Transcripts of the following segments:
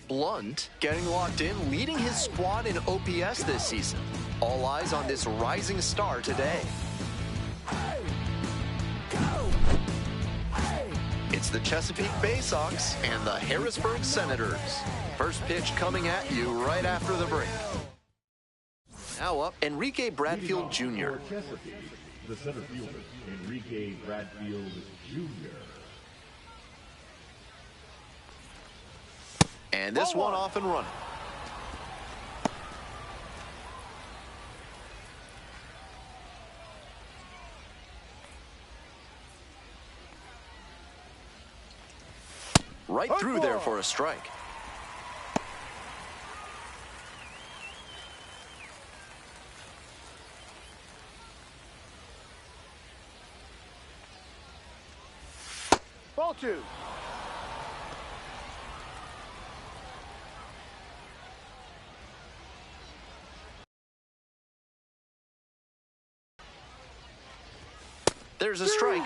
Blunt getting locked in, leading his squad in OPS this season. All eyes on this rising star today. It's the Chesapeake Baysox and the Harrisburg Senators. First pitch coming at you right after the break. Now up, Enrique Bradfield Jr. The center fielder, Enrique Bradfield Jr. And this one off and running. Right through there for a strike. Ball two. There's a strike.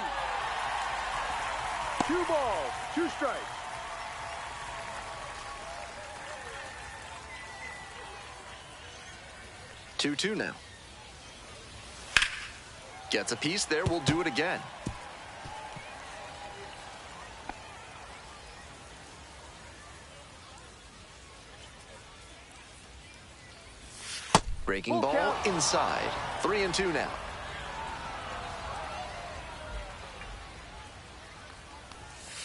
2 balls, 2 strikes. Two now. Gets a piece there, we'll do it again. Breaking ball inside. 3-2 now.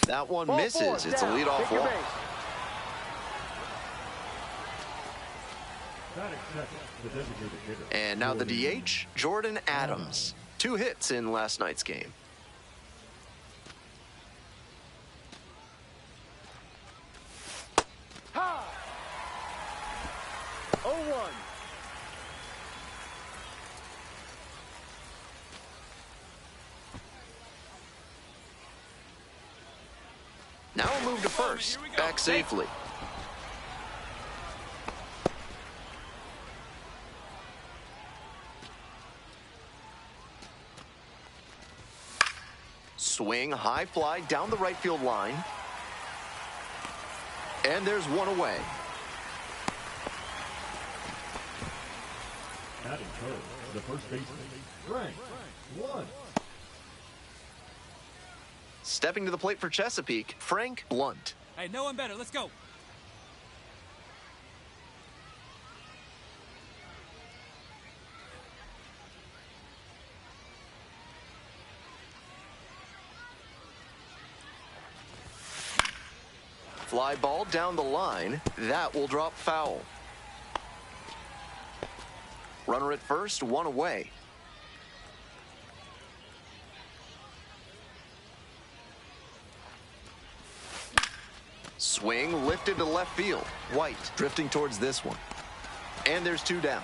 That one misses. It's a leadoff walk. And now the DH, Jordan Adams. 2 hits in last night's game. Ha! 0-1. Now we'll move to first. Back safely. Swing, high fly down the right field line. And there's one away. Batting third, the first baseman, Frank Blunt. Stepping to the plate for Chesapeake, Frank Blunt. Hey, no one better. Let's go. Fly ball down the line. That will drop foul. Runner at first, one away. Swing lifted to left field. White drifting towards this one. And there's 2 down.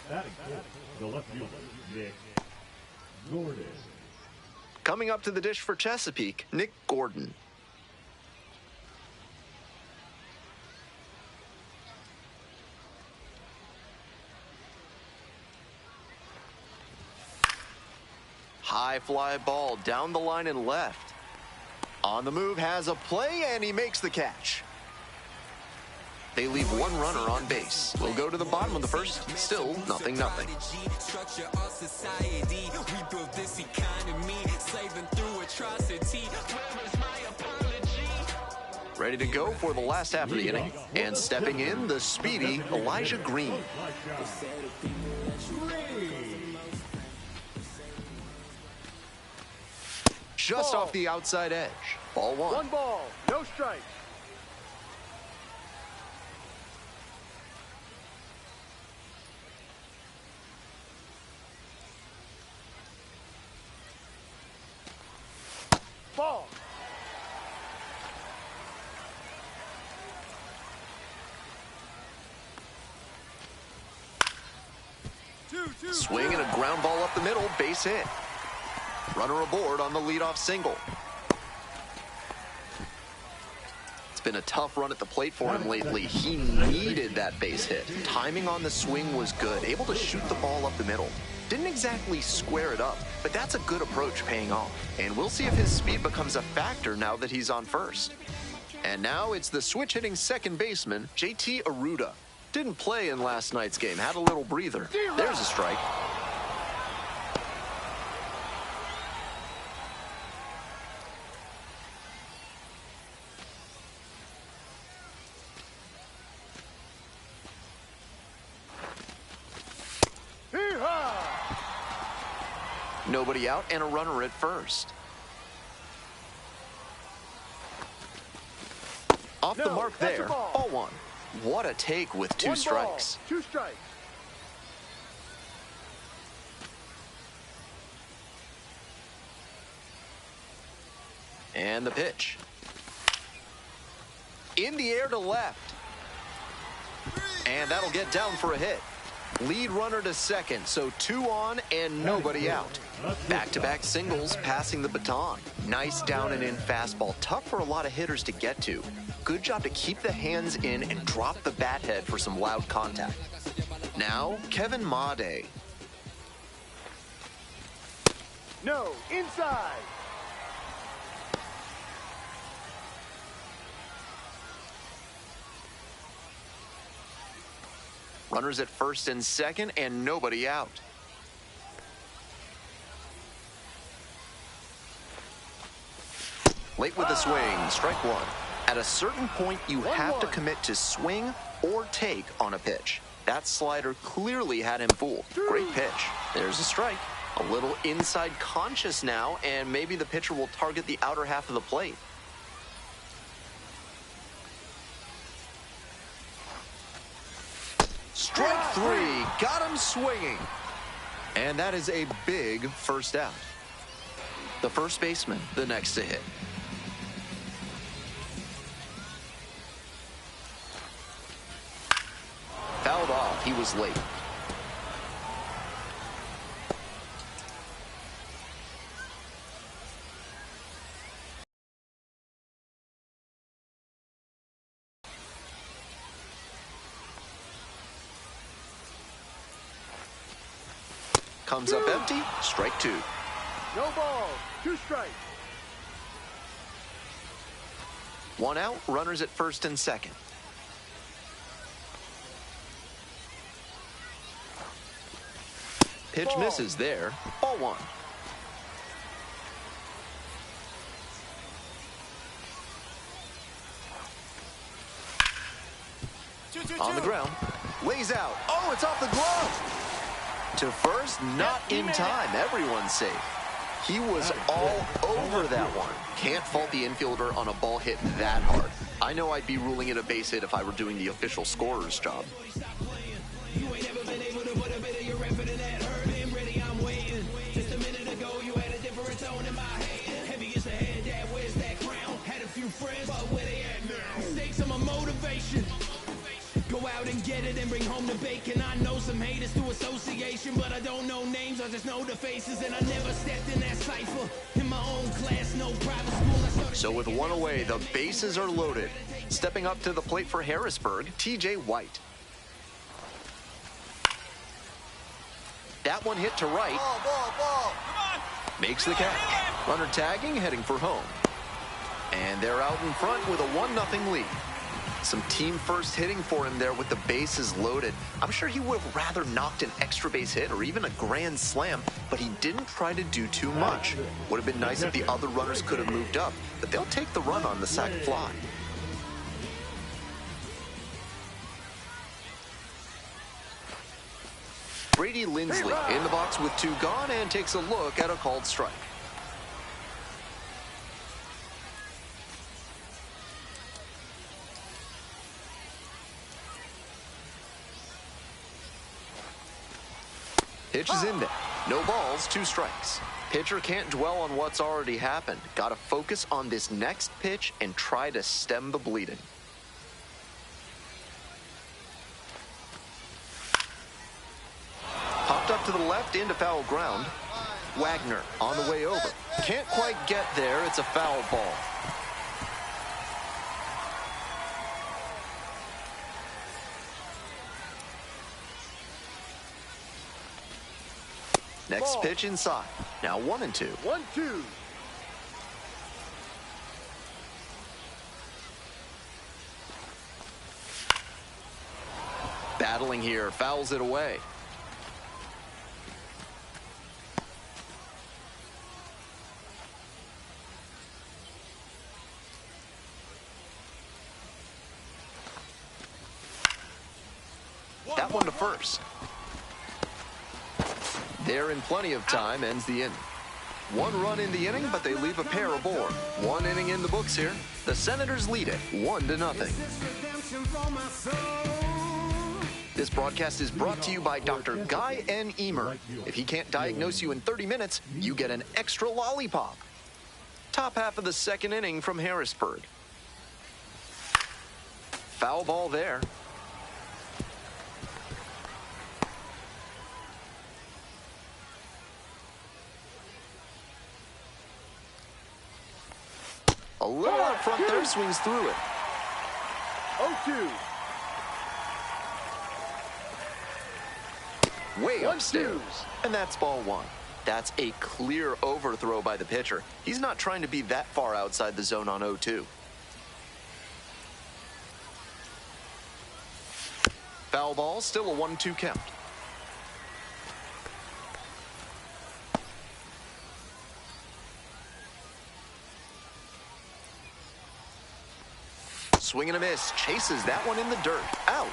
Batting fifth, the left fielder, Nick Gordon. Coming up to the dish for Chesapeake, Nick Gordon. High fly ball down the line and left. On the move, has a play, and he makes the catch. They leave 1 runner on base. We'll go to the bottom of the first. Still nothing. Ready to go for the last half of the inning. And stepping in, the speedy Elijah Green. Just off the outside edge. Ball 1. 1 ball, no strikes. Ball. Swing and a ground ball up the middle, base hit. Runner aboard on the leadoff single. been a tough run at the plate for him lately. He needed that base hit. Timing on the swing was good, able to shoot the ball up the middle. Didn't exactly square it up, but that's a good approach paying off. And we'll see if his speed becomes a factor now that he's on first. And now it's the switch-hitting second baseman, JT Aruda. Didn't play in last night's game, had a little breather. There's a strike. Nobody out and a runner at first. Off the mark there. Ball one. What a take with two strikes. 2 strikes. And the pitch. In the air to left. And that'll get down for a hit. Lead runner to second, so 2 on and nobody out. Back-to-back singles, passing the baton. Nice down and in fastball. Tough for a lot of hitters to get to. Good job to keep the hands in and drop the bat head for some loud contact. Now, Kevin Made. No, inside. Runners at first and second and nobody out. Late with the swing, strike one. At a certain point, you have to commit to swing or take on a pitch. That slider clearly had him fooled. Great pitch. There's a strike. A little inside conscious now, and maybe the pitcher will target the outer half of the plate. Strike 3, got him swinging. And that is a big first out. The first baseman, the next to hit. Fouled off, he was late. Comes up empty, strike 2. No ball, 2 strikes. 1 out, runners at first and second. Pitch misses there, ball 1. On the ground, lays out. Oh, it's off the glove. To first, not in time. Everyone's safe. He was all over that one. Can't fault the infielder on a ball hit that hard. I know I'd be ruling it a base hit if I were doing the official scorer's job. Go out and get it and bring home the bacon. I know some haters through association, but I don't know names, I just know the faces. And I never stepped in that cipher. In my own class, no private school. So with 1 away, the bases are loaded. Stepping up to the plate for Harrisburg, TJ White. That one hit to right. Ball. Makes the catch. Runner tagging, heading for home. And they're out in front with a 1-0 lead. Some team first hitting for him there with the bases loaded. I'm sure he would have rather knocked an extra base hit or even a grand slam, but he didn't try to do too much. Would have been nice if the other runners could have moved up, but they'll take the run on the sac fly. Brady Lindsley in the box with 2 gone and takes a look at a called strike. Pitch is in there. No balls, 2 strikes. Pitcher can't dwell on what's already happened. Got to focus on this next pitch and try to stem the bleeding. Popped up to the left into foul ground. Wagner on the way over. Can't quite get there. It's a foul ball. Next Ball. pitch inside. Now 1-2. 1-2. Battling here, fouls it away. That one to first. They're in plenty of time, ends the inning. 1 run in the inning, but they leave a pair aboard. 1 inning in the books here. The Senators lead it 1-0. This broadcast is brought to you by Dr. Guy N. Emer. If he can't diagnose you in 30 minutes, you get an extra lollipop. Top half of the second inning from Harrisburg. Foul ball there. A little out front there, swings through it. 0-2. Way upstairs. And that's ball 1. That's a clear overthrow by the pitcher. He's not trying to be that far outside the zone on 0-2. Foul ball, still a 1-2 count. Swing and a miss, chases that one in the dirt. Out.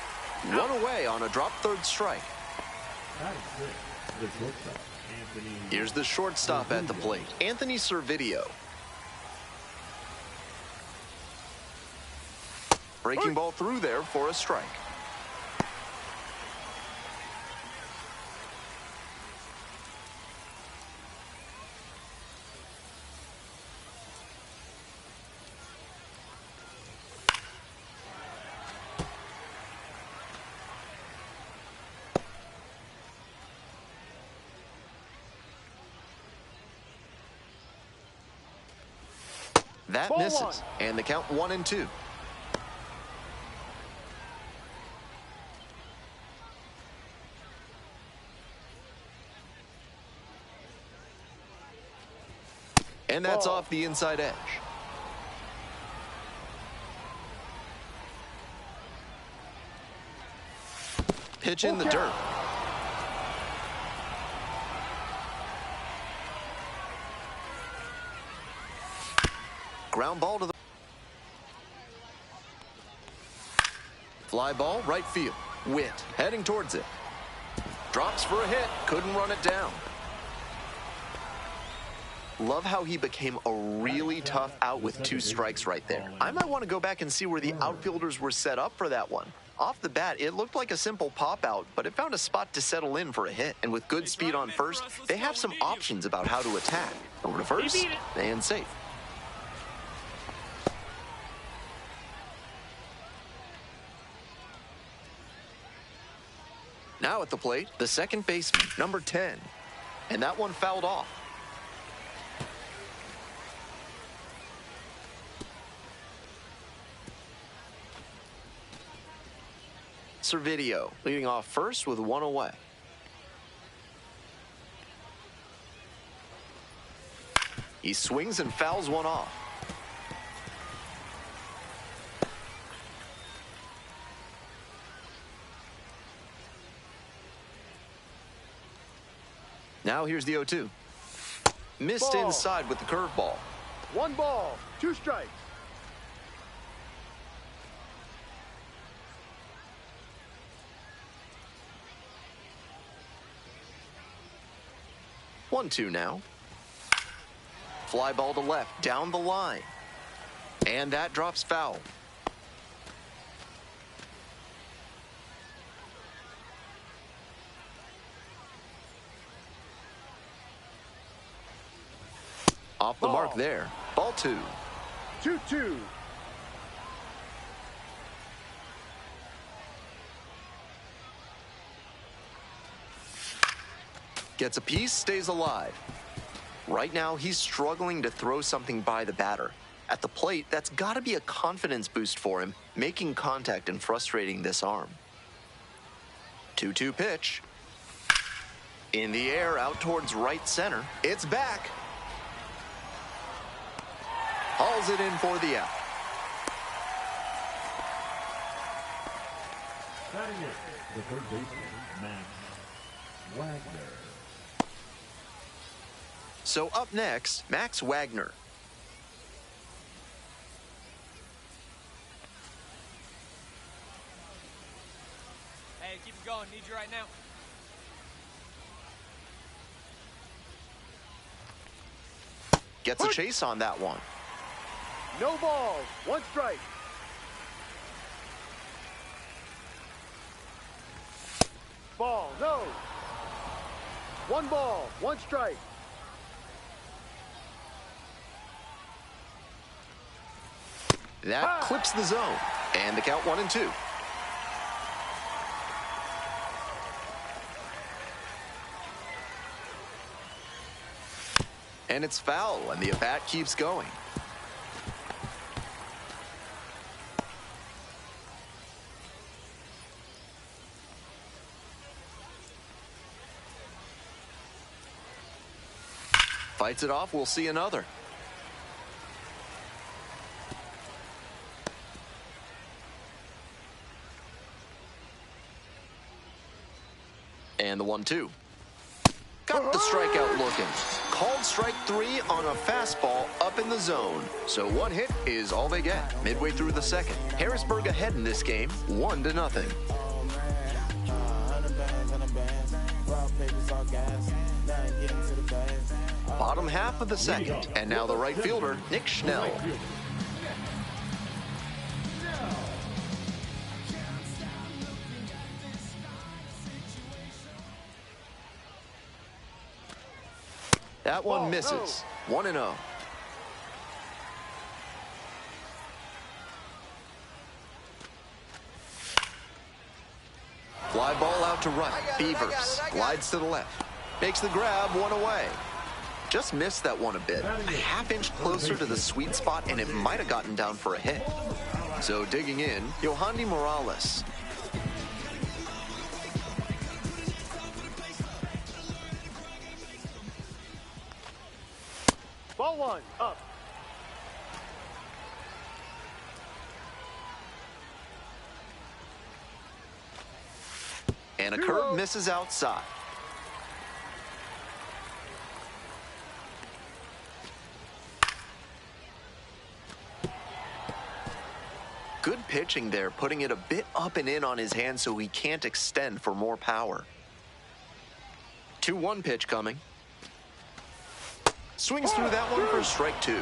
1 away on a drop third strike. Here's the shortstop at the plate, Anthony Servideo. Breaking ball through there for a strike. That Ball misses, 1. and the count 1-2. And that's Ball. off the inside edge. Pitch in the dirt. Ground ball to the fly ball, right field. Witt heading towards it. Drops for a hit, couldn't run it down. Love how he became a really tough out with 2 strikes right there. I might want to go back and see where the outfielders were set up for that one. Off the bat, it looked like a simple pop out, but it found a spot to settle in for a hit. And with good speed on first, they have some options about how to attack. Over to first, and safe. Now at the plate, the second baseman, number 10. And that one fouled off. Servideo leading off first with 1 away. He swings and fouls one off. Now here's the 0-2. Missed Ball. inside with the curveball. 1 ball, 2 strikes. One, 2 now. Fly ball to left, down the line. And that drops foul. Off the mark there. Ball 2. 2-2. Gets a piece, stays alive. Right now, he's struggling to throw something by the batter. At the plate, that's got to be a confidence boost for him, making contact and frustrating this arm. 2-2 pitch. In the air, out towards right center. It's back. Hauls it in for the out. Batting it, the third baseman, Max Wagner. So up next, Max Wagner. Hey, keep it going. Need you right now. Gets a chase on that one. No balls. 1 strike. Ball. No. 1 ball. 1 strike. That clips the zone. And the count 1-2. And it's foul, and the at-bat keeps going. Fights it off, we'll see another. And the 1-2. Got the strikeout looking. Called strike 3 on a fastball up in the zone. So 1 hit is all they get. Midway through the second. Harrisburg ahead in this game, 1-0. Bottom half of the second. And now the right fielder, Nick Schnell. That one misses. 1-0. Fly ball out to right. Beavers glides to the left. Makes the grab, 1 away. Just missed that one a bit. A half-inch closer to the sweet spot, and it might have gotten down for a hit. So digging in, Yohandy Morales. Ball 1. Up. And a curve misses outside. Good pitching there, putting it a bit up and in on his hand so he can't extend for more power. 2-1 pitch coming. Swings through that one for strike 2.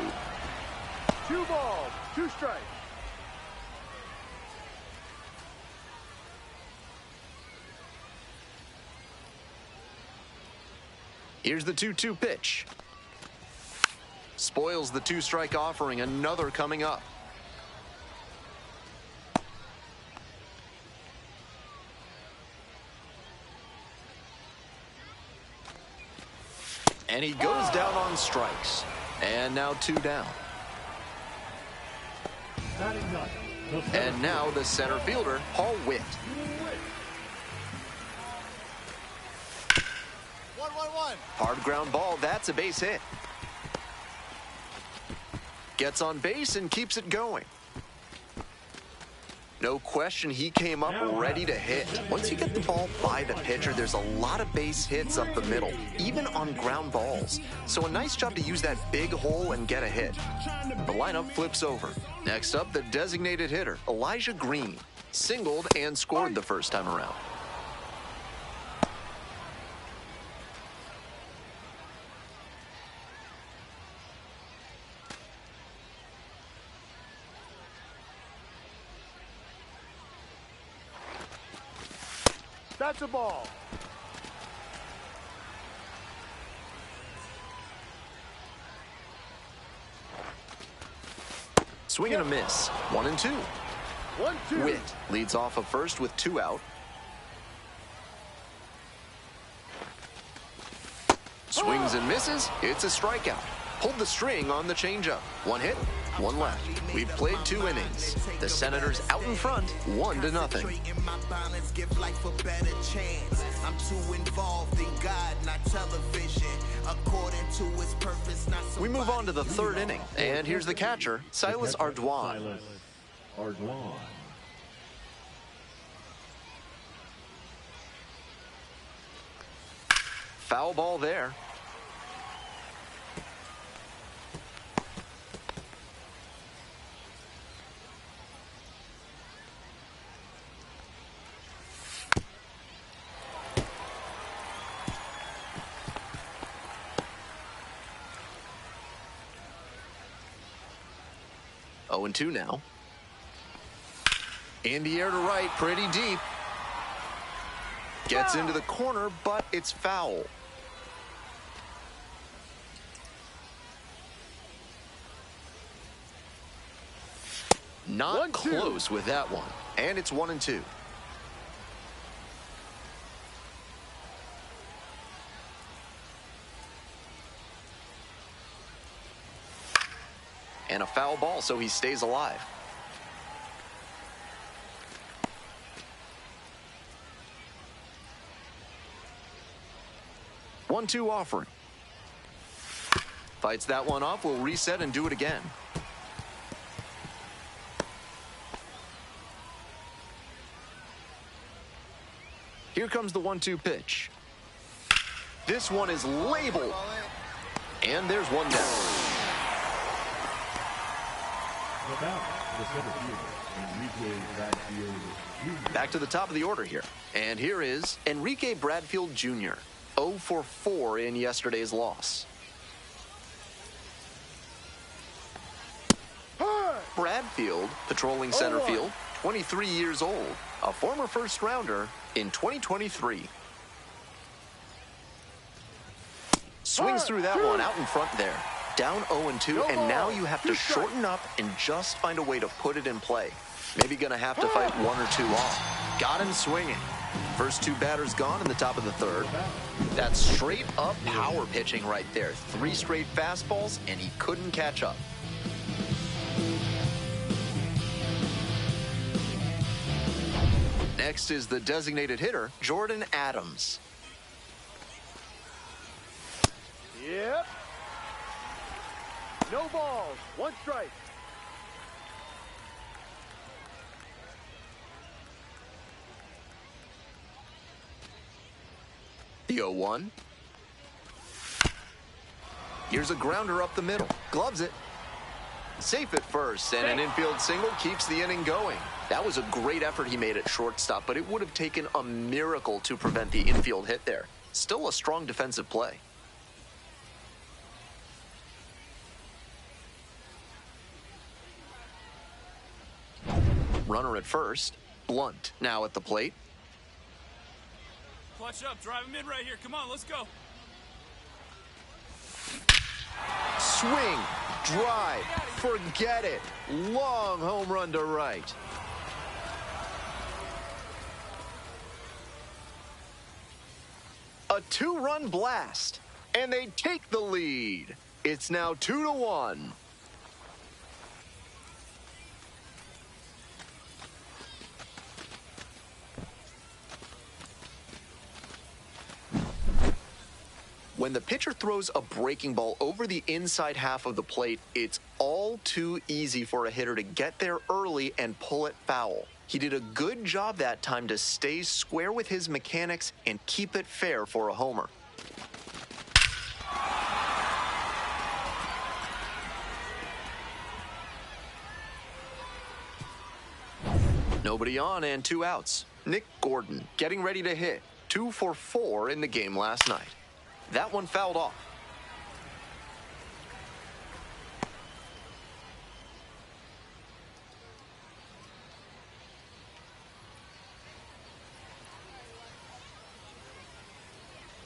2 balls. 2 strikes. Here's the 2-2 pitch. Spoils the 2-strike offering. Another coming up. And he goes down on strikes. And now 2 down. And now the center fielder, Paul Witt. 1-1-1. Hard ground ball, that's a base hit. Gets on base and keeps it going. No question, he came up ready to hit. Once you get the ball by the pitcher, there's a lot of base hits up the middle, even on ground balls. So a nice job to use that big hole and get a hit. The lineup flips over. Next up, the designated hitter, Elijah Green. Singled and scored the first time around. That's a ball. Swing and a miss. 1-2. 1-2. Witt leads off of first with 2 out. Swings and misses. It's a strikeout. Pulled the string on the changeup. 1 hit, 1 left. We've played 2 innings. The Senators out in front, 1-0. I'm too involved in God, We move on to the third inning, and here's the catcher, Silas Ardoin. Silas Ardoin. Foul ball there. Oh, and 2 now. In the air to right, pretty deep. Gets into the corner, but it's foul. Not 1-2. close with that one. And it's 1 and 2. And a foul ball, so he stays alive. One-two offering. Fights that one off. We'll reset and do it again. Here comes the 1-2 pitch. This one is labeled. And there's one down. Back to the top of the order here. And here is Enrique Bradfield Jr. 0 for 4 in yesterday's loss. Bradfield, patrolling center field, 23 years old, a former first rounder in 2023. Swings through that one out in front there. Down 0-2, and now you have to shorten up and just find a way to put it in play. Maybe going to have to fight 1 or 2 off. Got him swinging. First 2 batters gone in the top of the third. That's straight up power pitching right there. 3 straight fastballs, and he couldn't catch up. Next is the designated hitter, Jordan Adams. Yep. No balls. 1 strike. The 0-1. Here's a grounder up the middle. Gloves it. Safe at first, and an infield single keeps the inning going. That was a great effort he made at shortstop, but it would have taken a miracle to prevent the infield hit there. Still a strong defensive play. Runner at first. Blunt now at the plate. Clutch up, drive him in right here. Come on, let's go. Swing, drive, forget it. Long home run to right. A 2-run blast, and they take the lead. It's now 2-1. When the pitcher throws a breaking ball over the inside half of the plate, it's all too easy for a hitter to get there early and pull it foul. He did a good job that time to stay square with his mechanics and keep it fair for a homer. Nobody on and 2 outs. Nick Gordon getting ready to hit. 2 for 4 in the game last night. That one fouled off.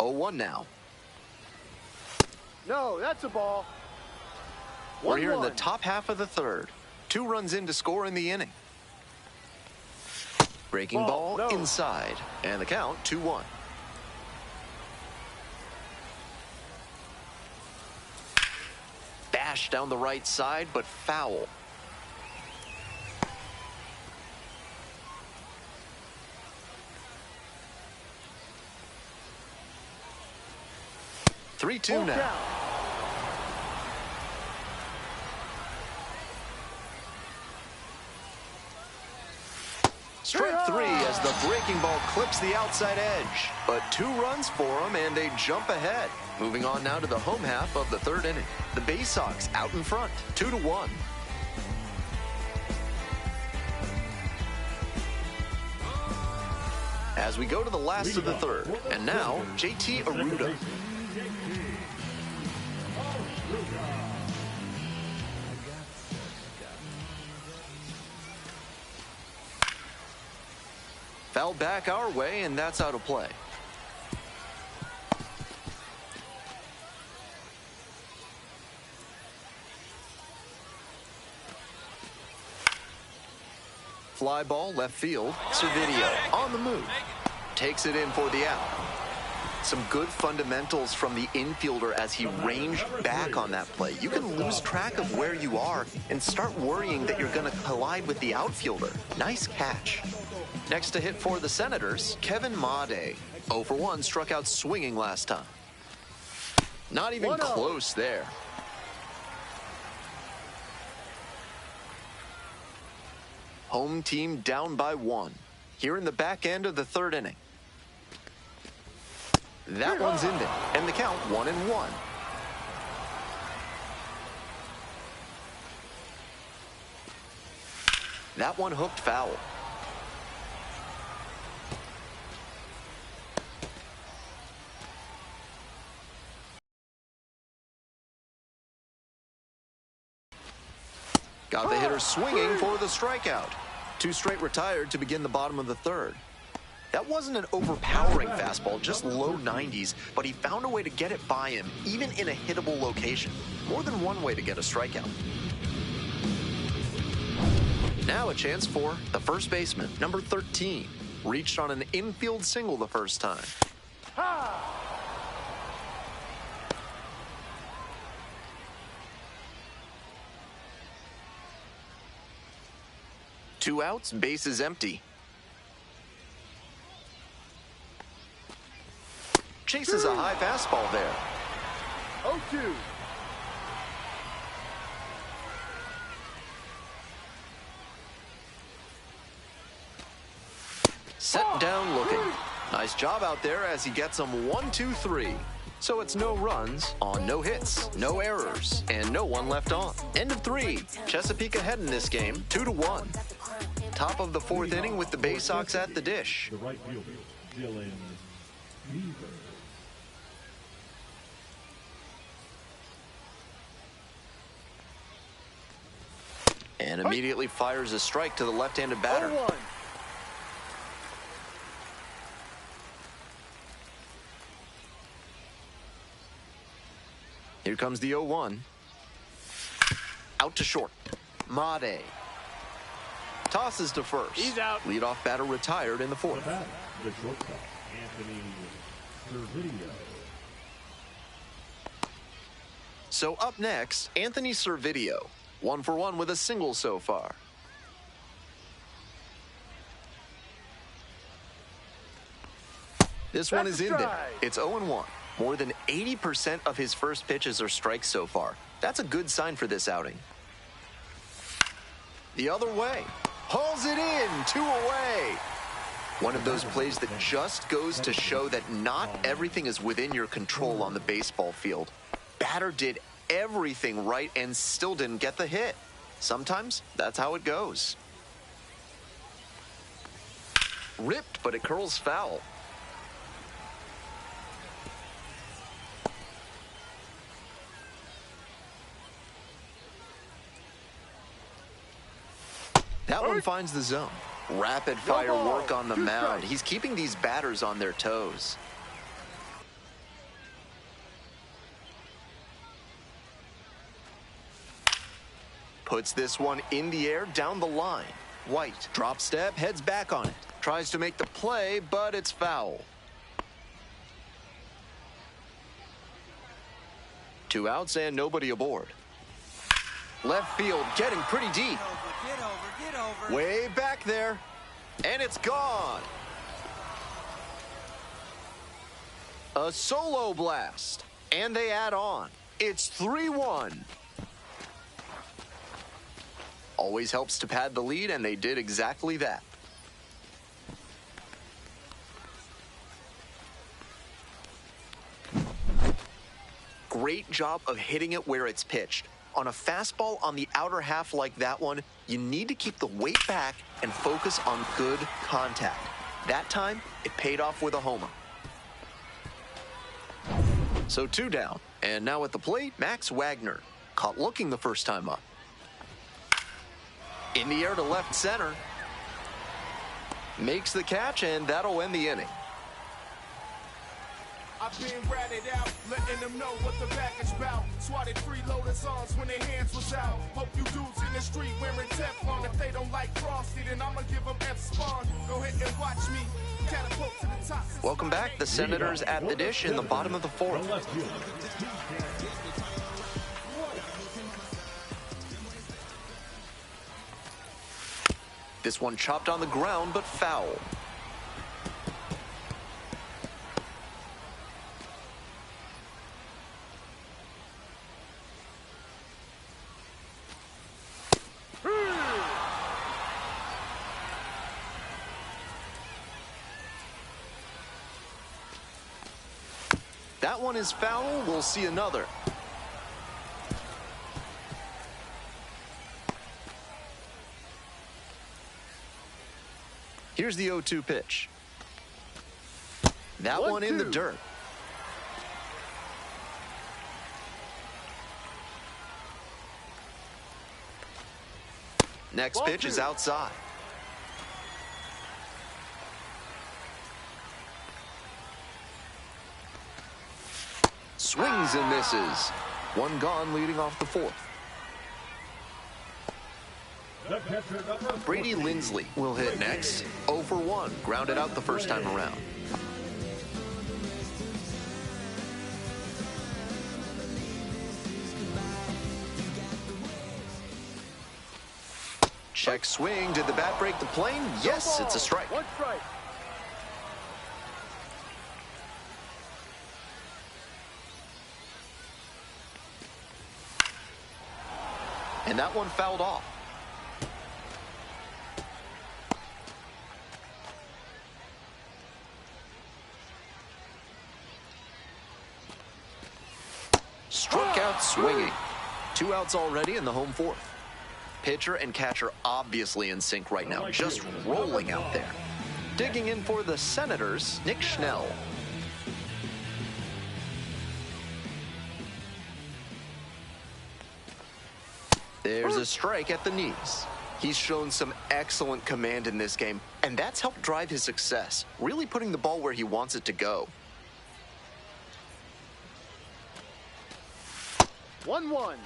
Oh, 1 now. No, that's a ball. We're here in the 1-1. top half of the third. 2 runs in to score in the inning. Breaking ball No. inside. And the count, 2-1. Bash down the right side, but foul. Three-two Full now. count. 3 as the breaking ball clips the outside edge. But 2 runs for them, and they jump ahead. Moving on now to the home half of the 3rd inning. The Baysox out in front, 2-1. As we go to the last of the 3rd, and now JT Arruda. Foul back our way, and that's out of play. Fly ball left field. Servideo on the move. Takes it in for the out. Some good fundamentals from the infielder as he ranged back on that play. You can lose track of where you are and start worrying that you're going to collide with the outfielder. Nice catch. Next to hit for the Senators, Kevin Made. 0 for 1, struck out swinging last time. Not even close there. Home team down by 1. Here in the back end of the 3rd inning. That one's in there, and the count 1-1. That one hooked foul. Got the hitter swinging for the strikeout. 2 straight retired to begin the bottom of the 3rd. That wasn't an overpowering fastball, just low 90s, but he found a way to get it by him, even in a hittable location. More than one way to get a strikeout. Now a chance for the first baseman, number 13. Reached on an infield single the first time. Ha! 2 outs, base is empty. Chases a high fastball there. 0-2. Set down looking. Nice job out there as he gets them 1-2-3. So it's no runs on no hits, no errors, and no one left on. End of 3. Chesapeake ahead in this game, 2-1. Top of the 4th inning with the Baysox at the dish. The right fielder, Dylan Beaver. And immediately fires a strike to the left-handed batter. 0-1. Here comes the 0-1. Out to short. Made. Tosses to first. He's out. Leadoff batter retired in the 4th. The batter, the shortstop, Anthony Servideo. So up next, Anthony Servideo. 1 for 1 with a single so far. This one is in there. It's 0-1. More than 80% of his first pitches are strikes so far. That's a good sign for this outing. The other way. Hauls it in, 2 away. One of those plays that just goes to show that not everything is within your control on the baseball field. Batter did everything right and still didn't get the hit. Sometimes that's how it goes. Ripped, but it curls foul. That one finds the zone. Rapid fire work on the mound. He's keeping these batters on their toes. Puts this one in the air down the line. White, drop step, heads back on it. Tries to make the play, but it's foul. 2 outs and nobody aboard. Left field getting pretty deep. Get over. Way back there. And it's gone. A solo blast. And they add on. It's 3-1. Always helps to pad the lead, and they did exactly that. great job of hitting it where it's pitched. On a fastball on the outer half like that one, you need to keep the weight back and focus on good contact. That time, it paid off with a homer. So 2 down. And now at the plate, Max Wagner. Caught looking the first time up. In the air to left center. Makes the catch, and that'll end the inning. I've been ratted out, letting them know what the back is about. Swatted freeloaders arms when their hands was out. Hope you dudes in the street wearing Teflon. If they don't like Frosty, then I'ma give them F-Spawn. Go ahead and watch me. Catapult to the top. Welcome back. The Senators at the dish in the bottom of the 4th. This one chopped on the ground, but foul. That one is foul. We'll see another. Here's the 0-2 pitch. That one in the dirt. Next pitch is outside. Swings and misses. One gone leading off the 4th. Brady Lindsley will hit next. 0 for 1. Grounded out the first time around. Check swing. Did the bat break the plane? Yes, it's a strike. 1 strike. And that one fouled off. Struck out swinging. 2 outs already in the home 4th. Pitcher and catcher obviously in sync right now, just rolling out there. Digging in for the Senators, Nick Schnell. There's a strike at the knees. He's shown some excellent command in this game, and that's helped drive his success, really putting the ball where he wants it to go. 1-1.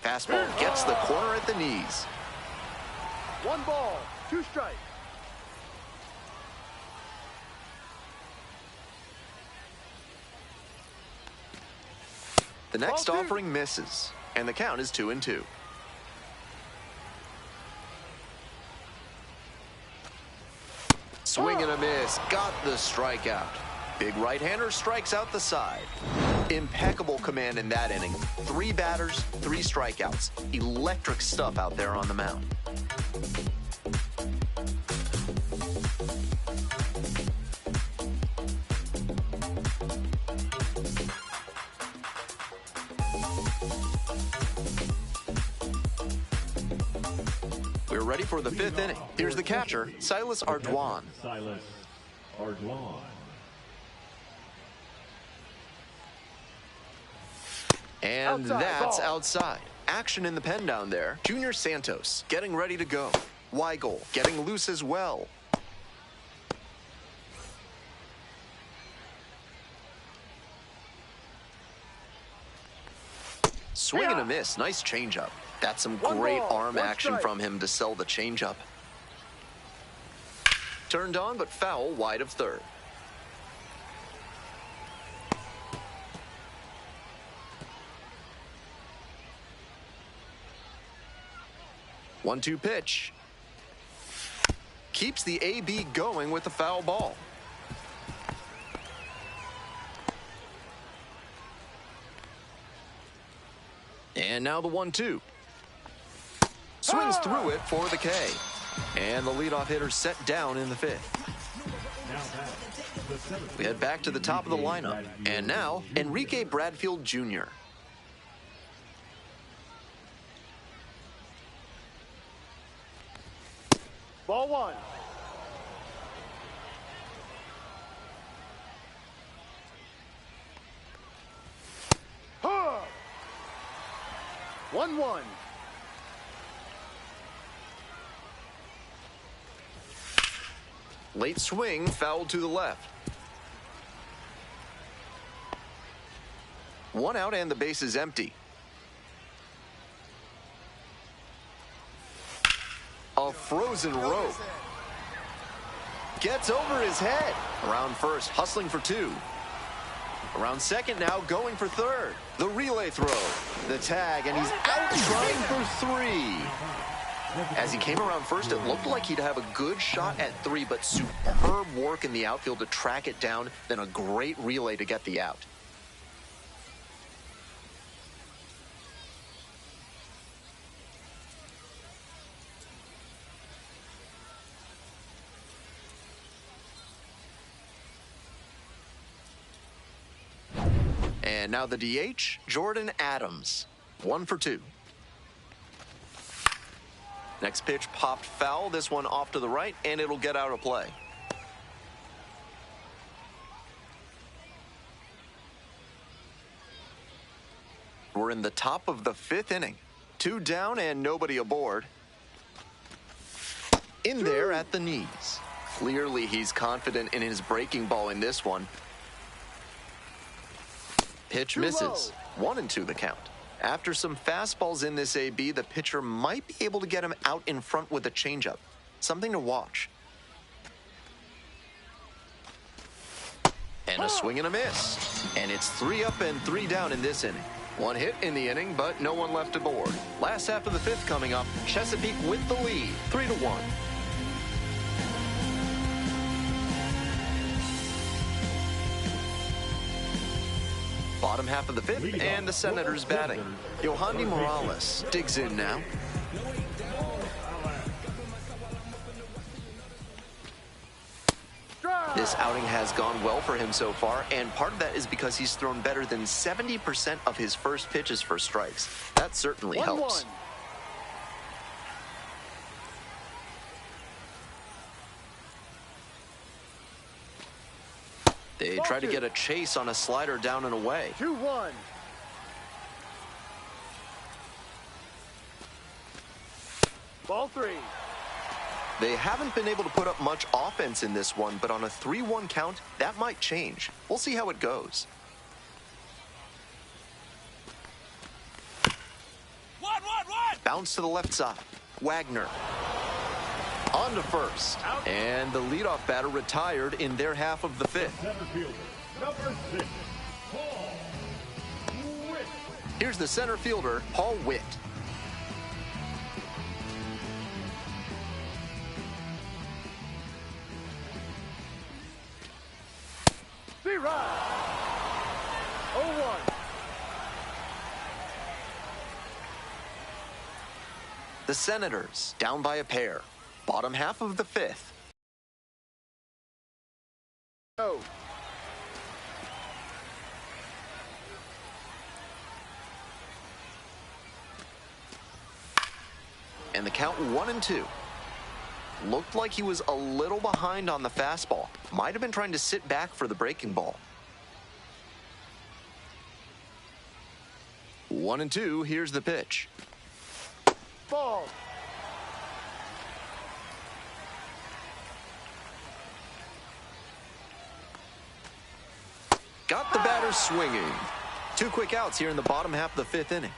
Fastball gets the corner at the knees. 1 ball, 2 strikes. The next offering misses, and the count is 2-2. Swing and a miss, got the strikeout. Big right-hander strikes out the side. Impeccable command in that inning. 3 batters, 3 strikeouts. Electric stuff out there on the mound. We're ready for the 5th inning. Here's the catcher, Silas Ardoin. Silas Ardoin. And that's outside. Action in the pen down there. Junior Santos getting ready to go. Weigel getting loose as well. Swing and a miss. Nice changeup. That's some great arm action from him to sell the changeup. Turned on, but foul wide of third. One-two pitch. Keeps the AB going with the foul ball. And now the 1-2. Swings through it for the K. And the leadoff hitter set down in the 5th. We head back to the top of the lineup. And now, Enrique Bradfield Jr. Ball 1. Huh! 1-1. Late swing, fouled to the left. 1 out and the base is empty. A frozen rope. Gets over his head. Around first, hustling for 2. Around second now, going for third. The relay throw. The tag, and he's out trying for 3. As he came around first, it looked like he'd have a good shot at 3, but superb work in the outfield to track it down, then a great relay to get the out. And now the DH, Jordan Adams. 1 for 2. Next pitch popped foul, this one off to the right, and it'll get out of play. We're in the top of the 5th inning. 2 down and nobody aboard. In there at the knees. Clearly he's confident in his breaking ball in this one. Pitch misses. 1-2 the count. After some fastballs in this AB, the pitcher might be able to get him out in front with a changeup. Something to watch. And a swing and a miss. And it's 3 up and 3 down in this inning. 1 hit in the inning, but no one left aboard. Last half of the 5th coming up. Chesapeake with the lead, 3-1. Bottom half of the 5th, and the Senators batting. Yohandy Morales digs in now. This outing has gone well for him so far, and part of that is because he's thrown better than 70% of his first pitches for strikes. That certainly helps. They try to get a chase on a slider down and away. 2-1. Ball 3. They haven't been able to put up much offense in this one, but on a 3-1 count, that might change. We'll see how it goes. 1-1-1. Bounce to the left side. Wagner. On to first. And the leadoff batter retired in their half of the 5th. Center fielder, number 6, Paul Witt. Here's the center fielder, Paul Witt. B-Rod. 0-1. The Senators down by a pair. Bottom half of the 5th. Oh. And the count 1-2. Looked like he was a little behind on the fastball. Might have been trying to sit back for the breaking ball. 1-2, here's the pitch. Ball. Got the batter swinging. 2 quick outs here in the bottom half of the 5th inning.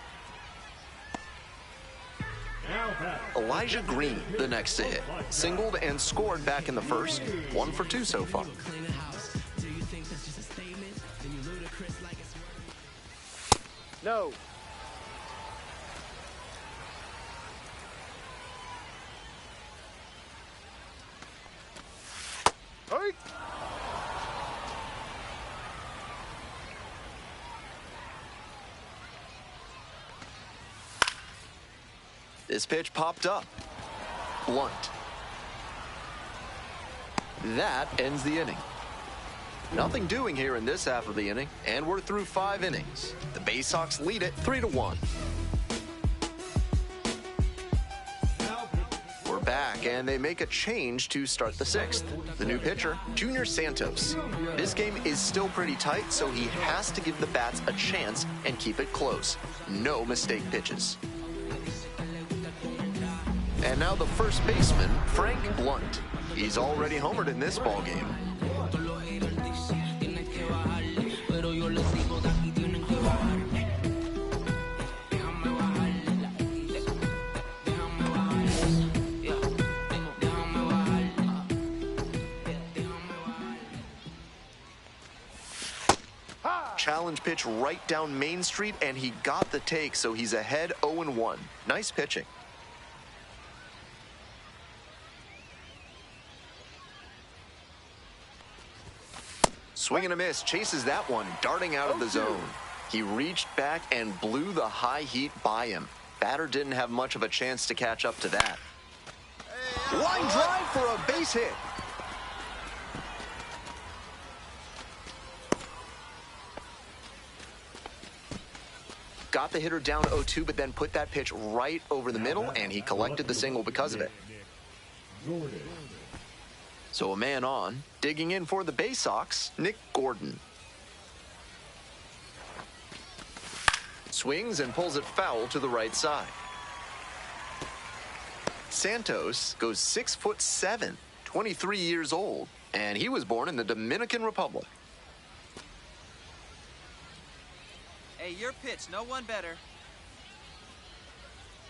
Elijah Green, the next to hit. Singled and scored back in the first. 1 for 2 so far. No. Hurt. This pitch popped up. Blunt. That ends the inning. Nothing doing here in this half of the inning, and we're through 5 innings. The Baysox lead it 3-1. We're back, and they make a change to start the 6th. The new pitcher, Junior Santos. This game is still pretty tight, so he has to give the bats a chance and keep it close. No mistake pitches. And now the first baseman, Frank Blunt. He's already homered in this ballgame. Challenge pitch right down Main Street, and he got the take, so he's ahead 0-1. Nice pitching. Swing and a miss, chases that one, darting out of the zone. He reached back and blew the high heat by him. Batter didn't have much of a chance to catch up to that. Line drive for a base hit. Got the hitter down 0-2, but then put that pitch right over the middle, and he collected the single because of it. So a man on, digging in for the Baysox, Nick Gordon. Swings and pulls it foul to the right side. Santos goes 6'7", 23 years old, and he was born in the Dominican Republic. Hey, your pitch, no one better.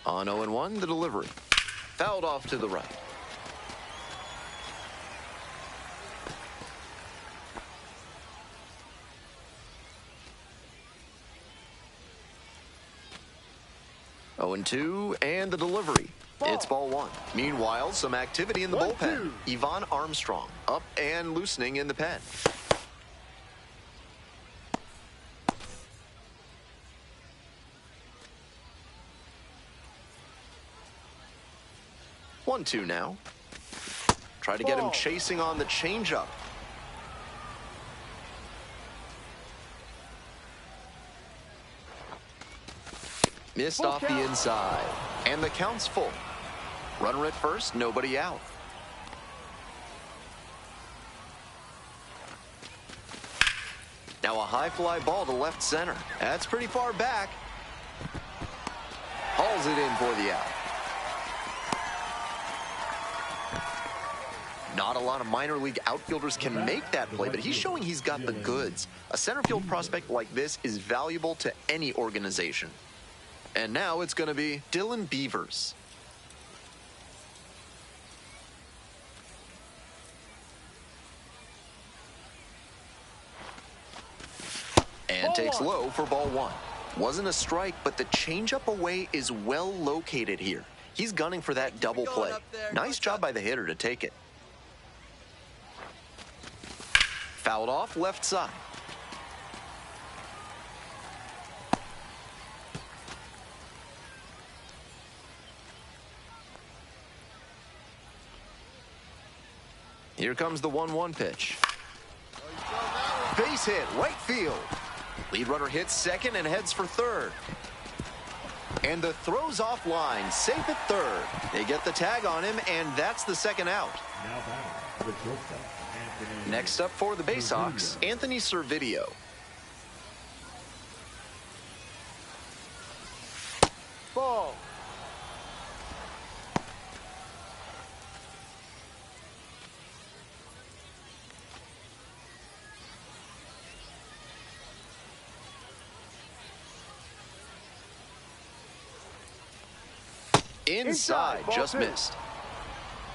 On 0-1, the delivery. Fouled off to the right. Oh, 0-2, and the delivery. It's ball 1. Meanwhile, some activity in the bullpen. Yvonne Armstrong up and loosening in the pen. 1-2 now. Try to get him chasing on the changeup. Missed off the inside. And the count's full. Runner at first, nobody out. Now a high fly ball to left center. That's pretty far back. Hauls it in for the out. Not a lot of minor league outfielders can make that play, but he's showing he's got the goods. A center field prospect like this is valuable to any organization. And now it's going to be Dylan Beavers. And takes low for ball 1. Wasn't a strike, but the changeup away is well located here. He's gunning for that double play. Nice job by the hitter to take it. Fouled off left side. Here comes the 1-1 pitch. Base hit, right field. Lead runner hits second and heads for third. And the throw's offline, safe at third. They get the tag on him, and that's the second out. Next up for the Baysox, Anthony Servideo. Ball. Inside, just missed.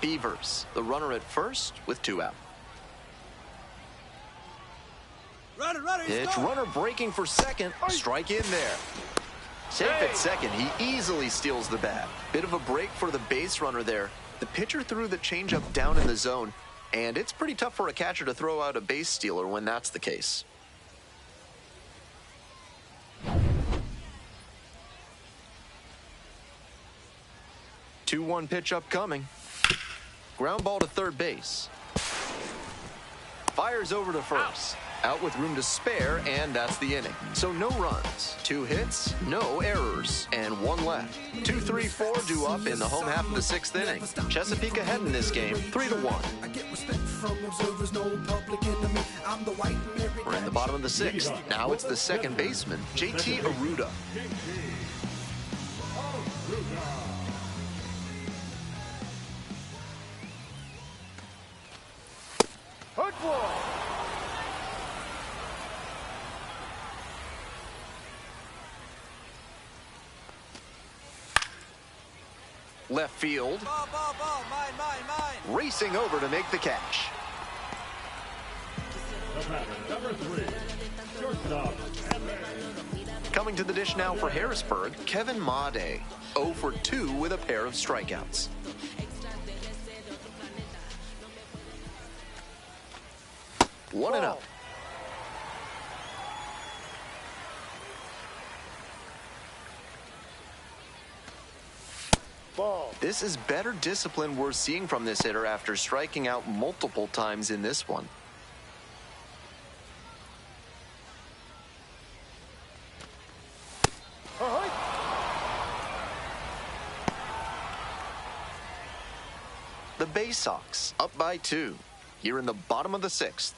Beavers, the runner at first with 2 out. Pitch, runner breaking for second. Strike in there. Safe at second. He easily steals the bat. Bit of a break for the base runner there. The pitcher threw the changeup down in the zone, and it's pretty tough for a catcher to throw out a base stealer when that's the case. Two-one pitch upcoming. Ground ball to third base. fires over to first. Out with room to spare, and that's the inning. So no runs, 2 hits, no errors, and 1 left. 2, 3, 4 due up in the home half of the 6th inning. Chesapeake ahead in this game, 3-1. We're in the bottom of the 6th. Now it's the second baseman, JT Aruda. Hard ball. Left field. Ball, mine. Racing over to make the catch. Number 3, shortstop. Coming to the dish now for Harrisburg, Kevin Made. 0 for 2 with a pair of strikeouts. One and up. Ball. This is better discipline we're seeing from this hitter after striking out multiple times in this one. The Baysox up by 2 here in the bottom of the 6th.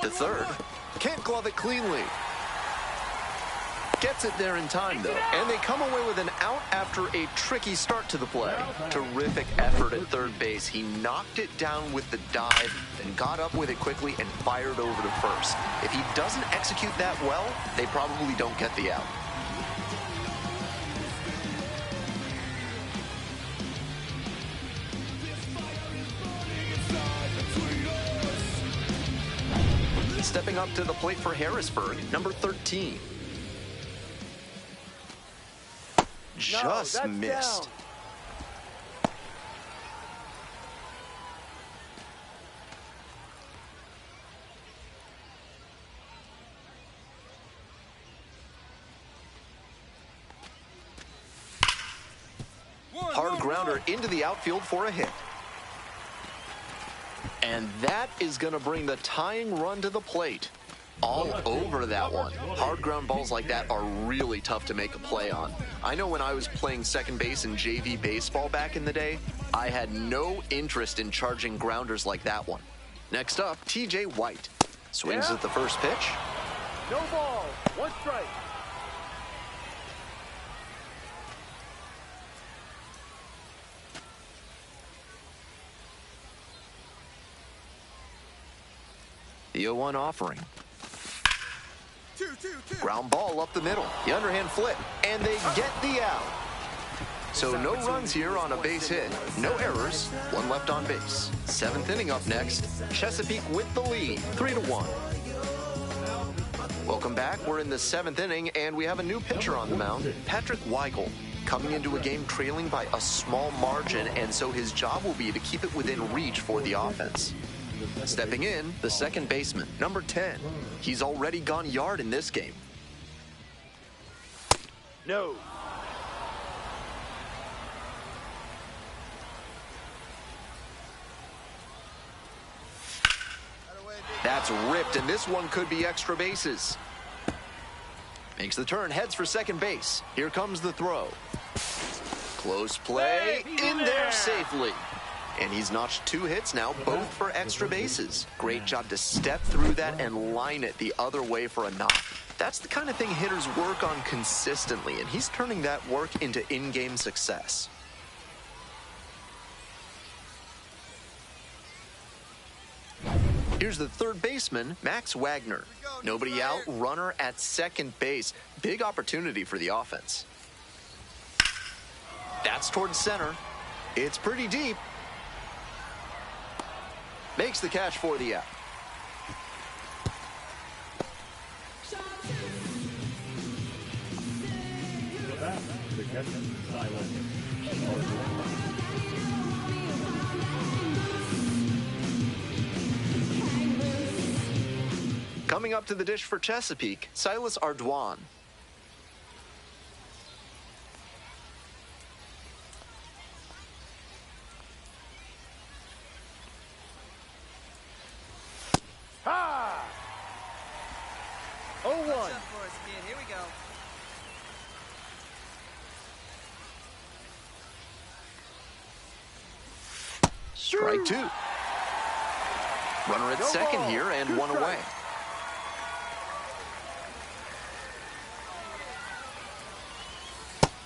The third can't glove it cleanly. Gets it there in time, though, and they come away with an out after a tricky start to the play. Terrific effort at third base. He knocked it down with the dive, then got up with it quickly and fired over to first. If he doesn't execute that well, they probably don't get the out. Stepping up to the plate for Harrisburg, number 13. Just missed. Down. Hard grounder into the outfield for a hit. And that is going to bring the tying run to the plate. All over that one. Hard ground balls like that are really tough to make a play on. I know when I was playing second base in JV baseball back in the day, I had no interest in charging grounders like that one. Next up, TJ White. Swings at the first pitch. No ball. 1 strike. The 0-1 offering. 2-2-2. Ground ball up the middle. The underhand flip. And they get the out. So no runs here on a base hit. No errors. 1 left on base. 7th inning up next. Chesapeake with the lead. 3-1. Welcome back. We're in the 7th inning, and we have a new pitcher on the mound, Patrick Weigel. Coming into a game trailing by a small margin, and so his job will be to keep it within reach for the offense. Stepping in, the second baseman, number 10. He's already gone yard in this game. No. That's ripped, and this one could be extra bases. Makes the turn, heads for second base. Here comes the throw. Close play, in there safely. And he's notched 2 hits now, both for extra bases. Great job to step through that and line it the other way for a knock. That's the kind of thing hitters work on consistently, and he's turning that work into in-game success. Here's the third baseman, Max Wagner. Nobody out, runner at second base. Big opportunity for the offense. That's towards center. It's pretty deep. Makes the catch for the out. The catcher, Silas. Coming up to the dish for Chesapeake, Silas Ardoin. Strike two. Runner at second here and one away.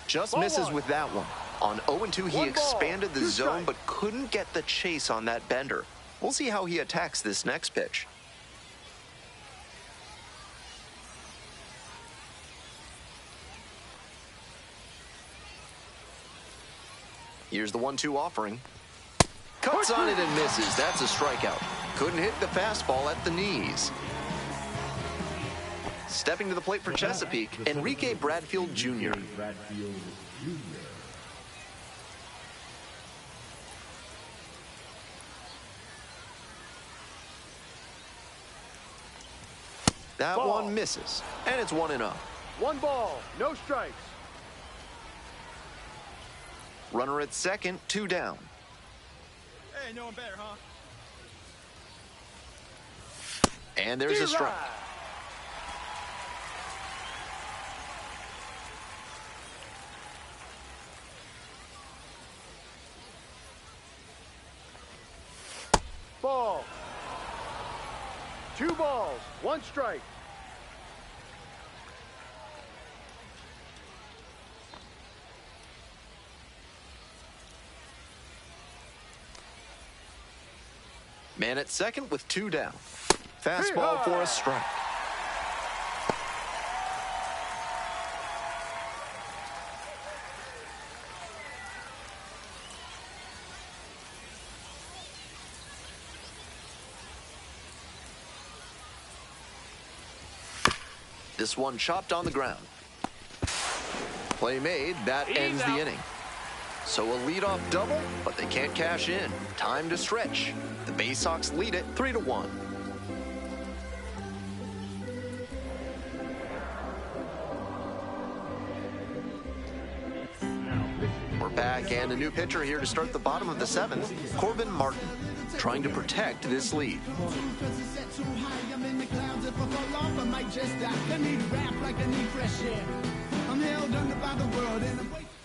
Just misses with that one. On 0-2, he expanded the zone but couldn't get the chase on that bender. We'll see how he attacks this next pitch. Here's the 1-2 offering. Cuts on it and misses. That's a strikeout. Couldn't hit the fastball at the knees. Stepping to the plate for Chesapeake, Enrique Bradfield Jr. That one misses, and it's 1-0. 1 ball, no strikes. Runner at second, 2 down. Hey, no one better, huh? And there's a strike. Ball. 2 balls, 1 strike. Man at second with 2 down. Fastball for a strike. This one chopped on the ground. Play made, that ends the inning. So a leadoff double, but they can't cash in. Time to stretch. The Baysox lead it 3-1. We're back, and a new pitcher here to start the bottom of the 7th, Corbin Martin, trying to protect this lead.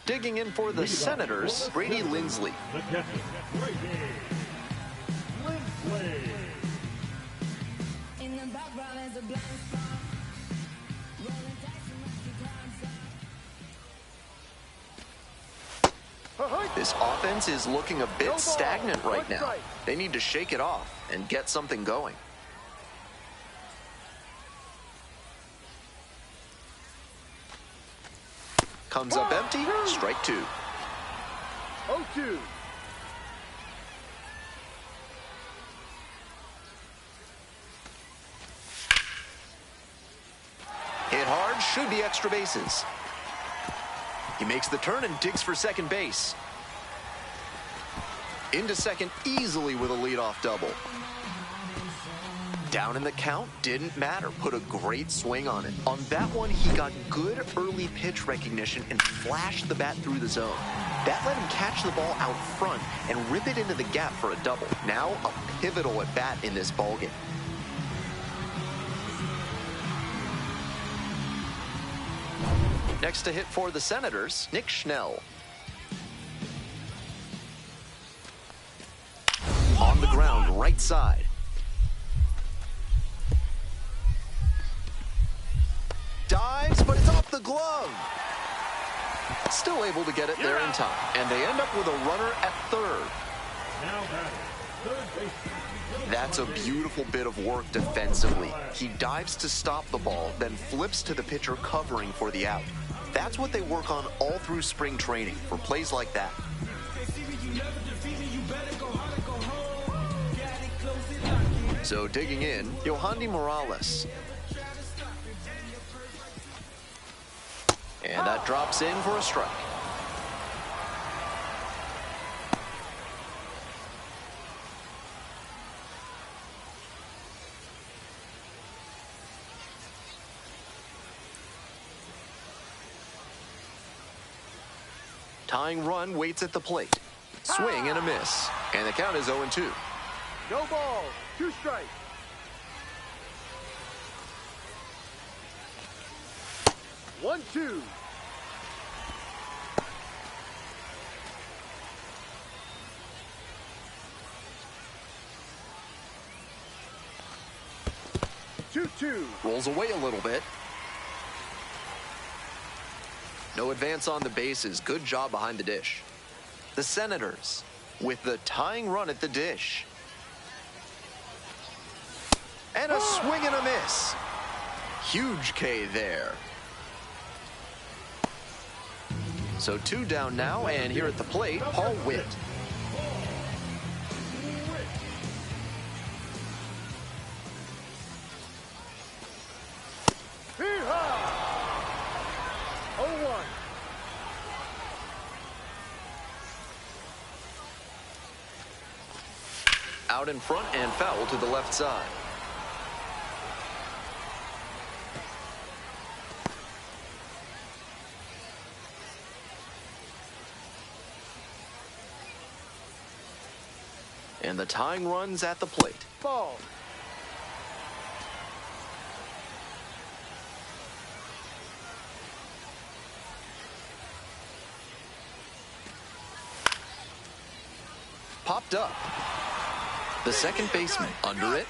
Digging in for the Senators, Brady Lindsley. This offense is looking a bit stagnant right now. They need to shake it off and get something going. Comes up empty, strike 2. 0-2. Hit hard, should be extra bases. He makes the turn and digs for second base. Into second easily with a leadoff double. Down in the count, didn't matter. Put a great swing on it. On that one, he got good early pitch recognition and flashed the bat through the zone. That let him catch the ball out front and rip it into the gap for a double. Now a pivotal at bat in this ballgame. Next to hit for the Senators, Nick Schnell. On the ground, right side. Dives, but it's off the glove. Still able to get it there in time. And they end up with a runner at third. That's a beautiful bit of work defensively. He dives to stop the ball, then flips to the pitcher covering for the out. That's what they work on all through spring training for plays like that. So digging in, Yohandy Morales. And that drops in for a strike. Tying run waits at the plate. Swing and a miss. And the count is 0-2. No ball, 2 strikes. One, 2. 2-2. Rolls away a little bit. No advance on the bases. Good job behind the dish. The Senators with the tying run at the dish. And a swing and a miss. Huge K there. So 2 down now, and here at the plate, Paul Witt. Hee-haw! 0-1. Out in front and foul to the left side. And the tying run's at the plate. Ball. Popped up. The second baseman under it.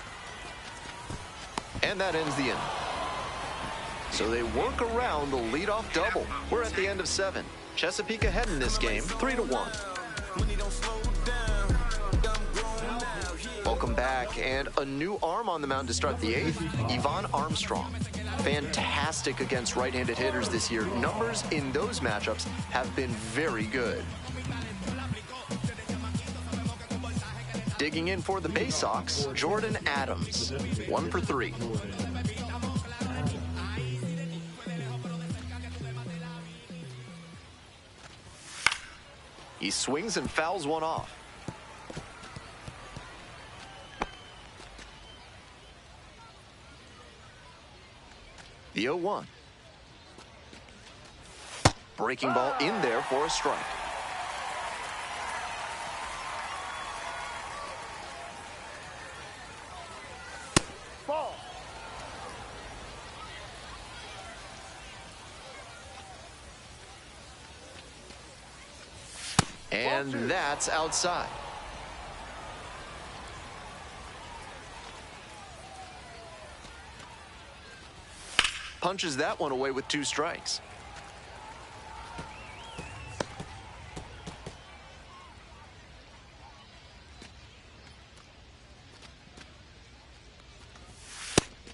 And that ends the inning. So they work around the leadoff double. We're at the end of 7. Chesapeake ahead in this game, 3-1. Welcome back, and a new arm on the mound to start the 8th, Yvonne Armstrong. Fantastic against right-handed hitters this year. Numbers in those matchups have been very good. Digging in for the Baysox, Jordan Adams, 1 for 3. He swings and fouls one off. The 0-1. Breaking ball in there for a strike. Ball. And that's outside. Punches that one away with 2 strikes.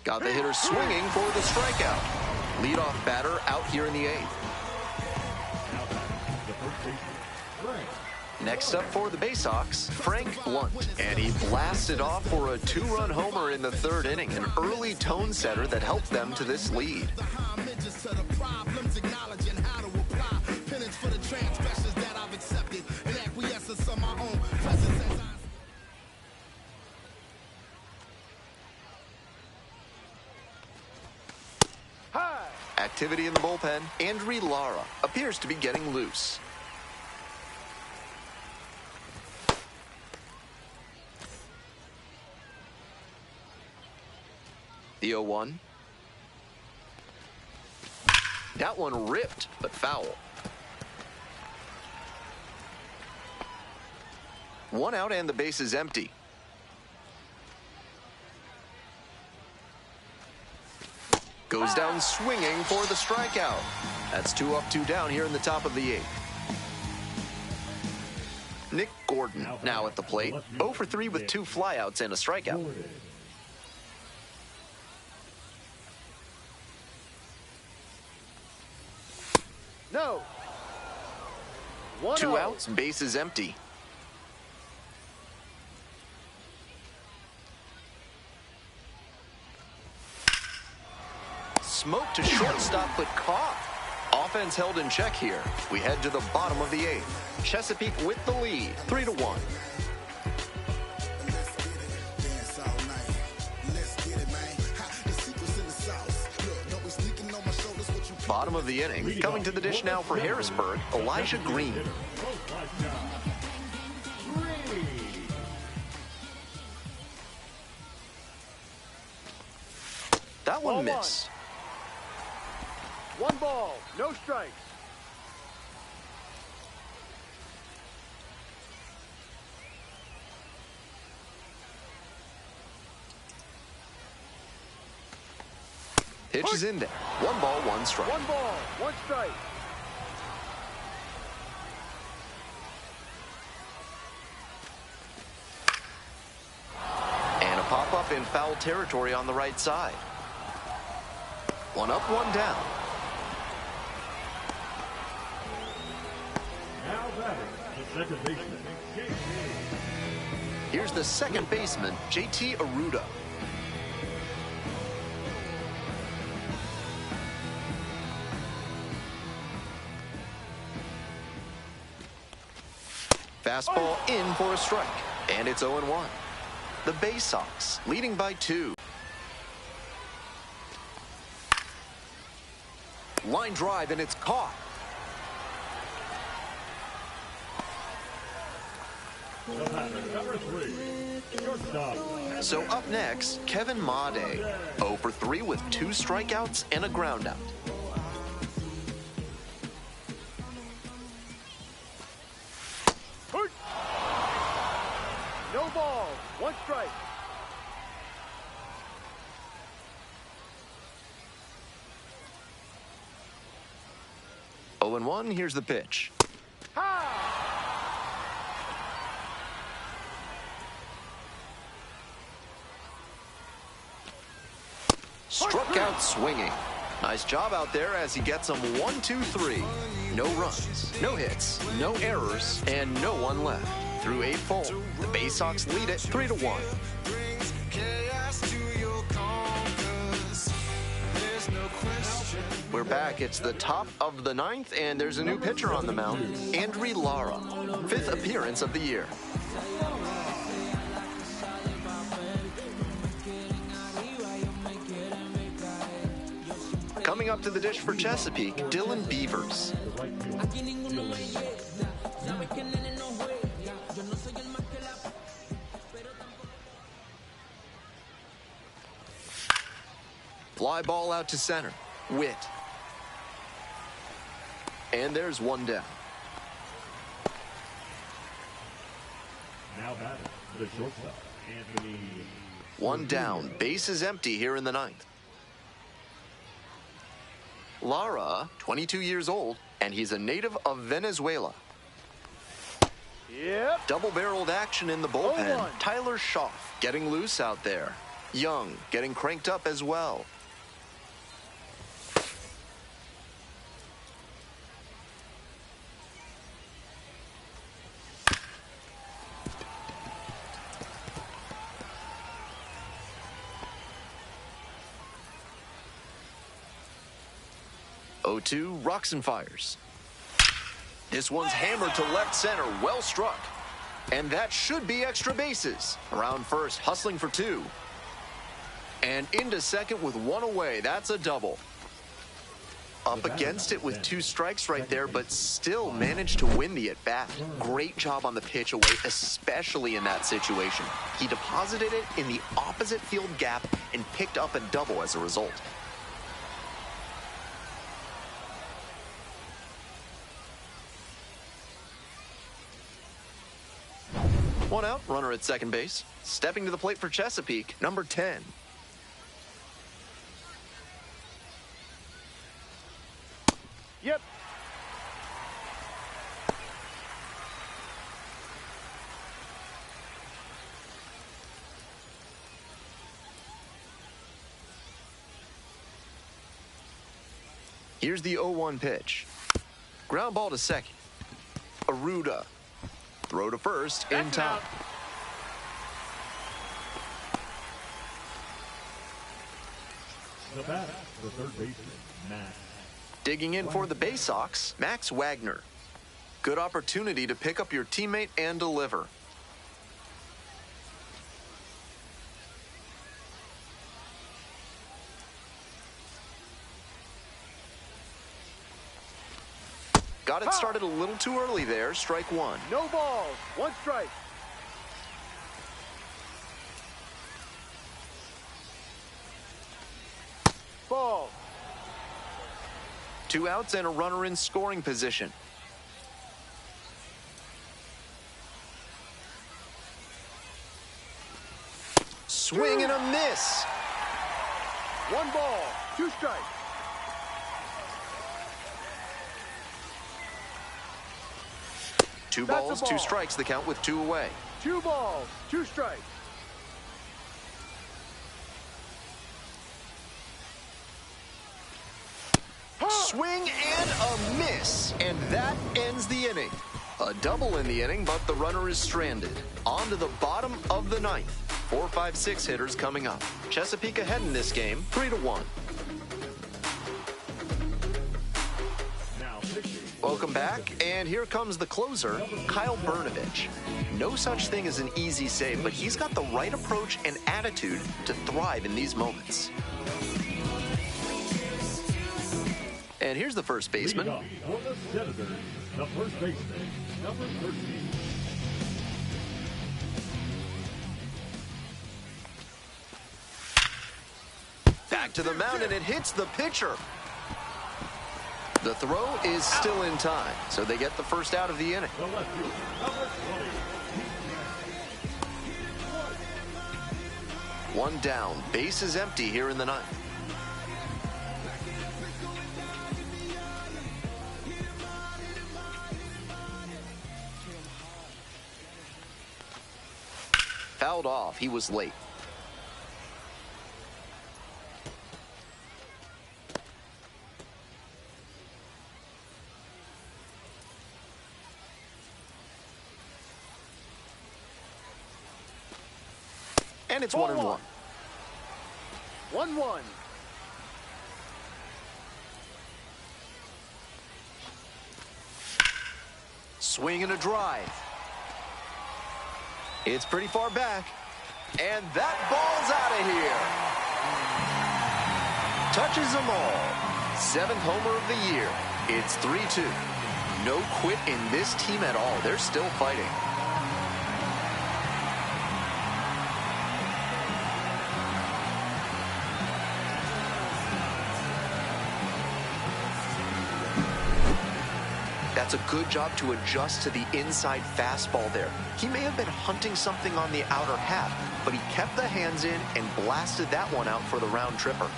Got the hitter swinging for the strikeout. Leadoff batter out here in the 8th. Next up for the Baysox, Frank Blunt. And he blasted off for a 2-run homer in the 3rd inning, an early tone setter that helped them to this lead. High. Activity in the bullpen. Andri Lara appears to be getting loose. The 0-1. That one ripped, but foul. 1 out and the base is empty. Goes down swinging for the strikeout. That's 2 up, 2 down here in the top of the 8th. Nick Gordon now at the plate. 0 for 3 with 2 flyouts and a strikeout. No. 1 2 outs, base is empty. Smoke to shortstop, but caught. Offense held in check here. We head to the bottom of the 8th. Chesapeake with the lead, 3-1. Bottom of the inning. Coming to the dish now for Harrisburg, Elijah Green. That one missed. 1 ball, no strikes. Pitch is in there. 1 ball, 1 strike. 1 ball, 1 strike. And a pop-up in foul territory on the right side. 1 up, 1 down. Now batting, the second baseman, JT. Here's the second baseman, JT Aruda. Fastball in for a strike, and it's 0-1. The Baysox leading by 2. Line drive, and it's caught. The batter, number 3, shortstop. So up next, Kevin Made, 0 for 3 with 2 strikeouts and a groundout. No ball, 1 strike. Oh and 1, here's the pitch. Struck out swinging. Nice job out there as he gets them 1, 2, 3. No runs, no hits, no errors, and no one left. Through 8 full, the Baysox lead it 3-1. We're back. It's the top of the 9th, and there's a new pitcher on the mound, Andry Lara, 5th appearance of the year. Coming up to the dish for Chesapeake, Dylan Beavers. Fly ball out to center. Witt. And there's 1 down. Now batting, the shortstop, Anthony. 1 down. Base is empty here in the 9th. Lara, 22 years old, and he's a native of Venezuela. Yep. Double-barreled action in the bullpen. 0-1. Tyler Schaff getting loose out there. Young getting cranked up as well. Oh-2, rocks and fires. This one's hammered to left center, well struck. And that should be extra bases. Around first, hustling for 2. And into second with 1 away. That's a double. Up against it with 2 strikes right there, but still managed to win the at-bat. Great job on the pitch away, especially in that situation. He deposited it in the opposite field gap and picked up a double as a result. One out, runner at second base. Stepping to the plate for Chesapeake, number 10. Yep. Here's the 0-1 pitch. Ground ball to second. Aruda. Throw to first in time. The batter, the third baseman, Max. Digging in for the Baysox, Max Wagner. Good opportunity to pick up your teammate and deliver. Got it started a little too early there. Strike 1. No balls, 1 strike. Ball. 2 outs and a runner in scoring position. Swing and a miss. 1 ball, 2 strikes. Two That's a balls, ball. 2 strikes, the count with 2 away. 2 balls, 2 strikes. Swing and a miss, and that ends the inning. A double in the inning, but the runner is stranded. On to the bottom of the 9th. 4, 5, 6 hitters coming up. Chesapeake ahead in this game, 3-1. Now pitching. Welcome back, and here comes the closer, Kyle Brnovich. No such thing as an easy save, but he's got the right approach and attitude to thrive in these moments. And here's the first baseman. Leading off for the Senators, the first baseman, number 13. Back to the mound, and it hits the pitcher. The throw is still in time, so they get the first out of the inning. The left fielder, number 20. One down, base is empty here in the 9th. Fouled off, he was late. And it's 1-1. 1-1. Swing and a drive. It's pretty far back. And that ball's out of here. Touches them all. 7th homer of the year. It's 3-2. No quit in this team at all. They're still fighting. That's a good job to adjust to the inside fastball there. He may have been hunting something on the outer half, but he kept the hands in and blasted that one out for the round tripper.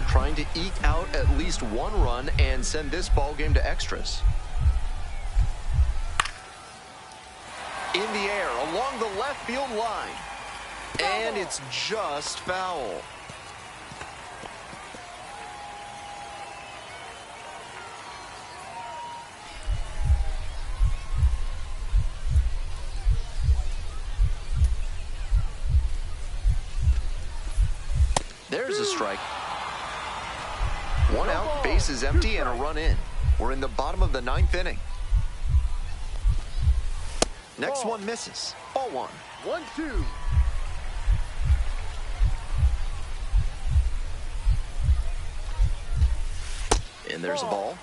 Trying to eke out at least 1 run and send this ball game to extras. In the air along the left field line. And it's just foul. There's a strike. 1 out, base is empty, and a run in. We're in the bottom of the 9th inning. Next one misses. Ball 1. 1-2. And there's a ball.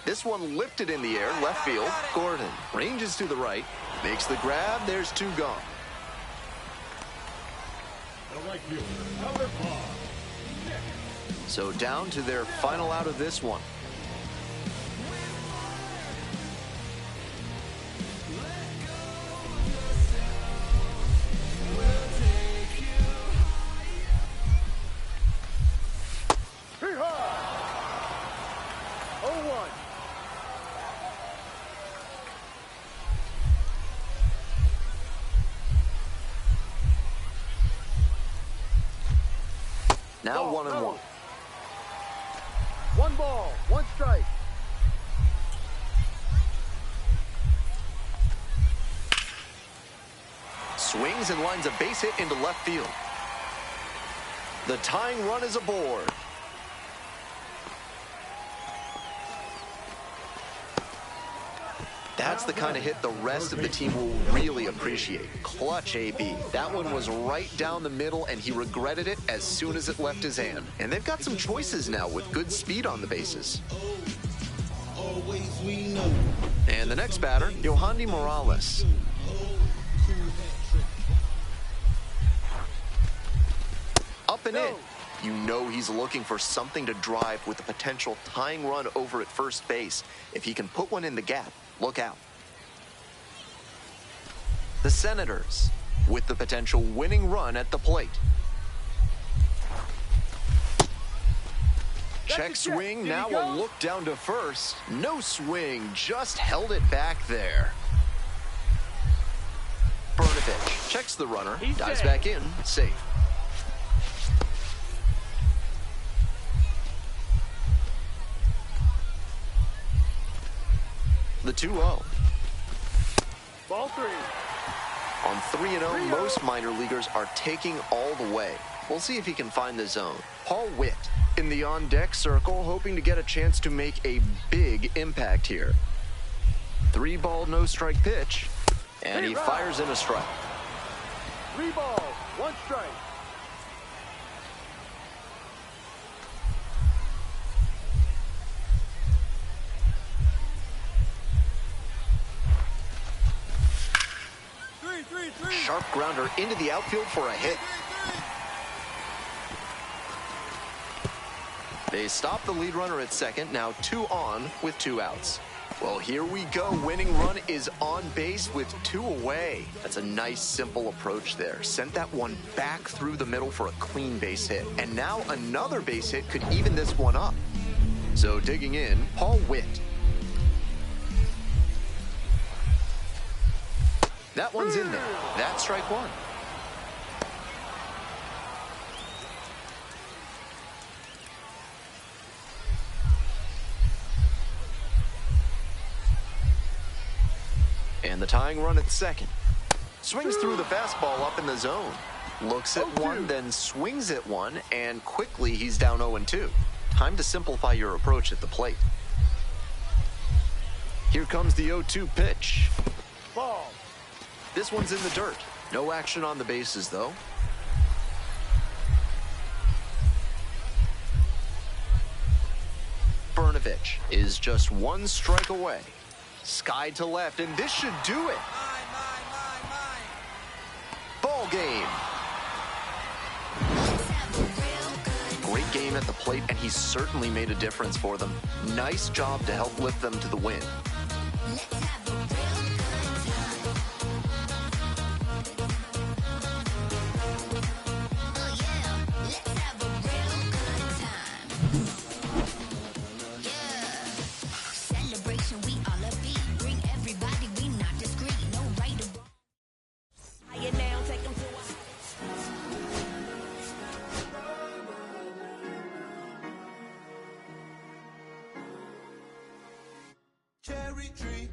This one lifted in the air, left field. Gordon ranges to the right, makes the grab. There's 2 gone. The right fielder, number 5. So down to their final out of this one. Hee-haw! 0-1. Now 1-1. 1 ball, 1 strike. Swings and lines a base hit into left field. The tying run is aboard. That's the kind of hit the rest of the team will really appreciate. Clutch AB. That one was right down the middle, and he regretted it as soon as it left his hand. And they've got some choices now with good speed on the bases. And the next batter, Yohandy Morales. Up and in. You know he's looking for something to drive with a potential tying run over at first base. If he can put one in the gap, look out. The Senators with the potential winning run at the plate. Check swing, now a look down to first. No swing, just held it back there. Brnovich checks the runner, dives back in, safe. The 2-0. Ball 3. On 3-0, most minor leaguers are taking all the way. We'll see if he can find the zone. Paul Witt in the on-deck circle, hoping to get a chance to make a big impact here. 3-ball, no-strike pitch, and he fires in a strike. 3 balls, 1 strike. Sharp grounder into the outfield for a hit. They stop the lead runner at second, now 2 on with 2 outs. Well, here we go. Winning run is on base with 2 away. That's a nice, simple approach there. Sent that one back through the middle for a clean base hit. And now another base hit could even this one up. So digging in, Paul Witt. That one's in there. That's strike 1. And the tying run at second. Swings through the fastball up in the zone. Looks at one, then swings at one, and quickly he's down 0-2. Time to simplify your approach at the plate. Here comes the 0-2 pitch. Ball. This one's in the dirt. No action on the bases, though. Brnovich is just 1 strike away. Sky to left, and this should do it. Ball game. Great game at the plate, and he's certainly made a difference for them. Nice job to help lift them to the win. Cherry tree,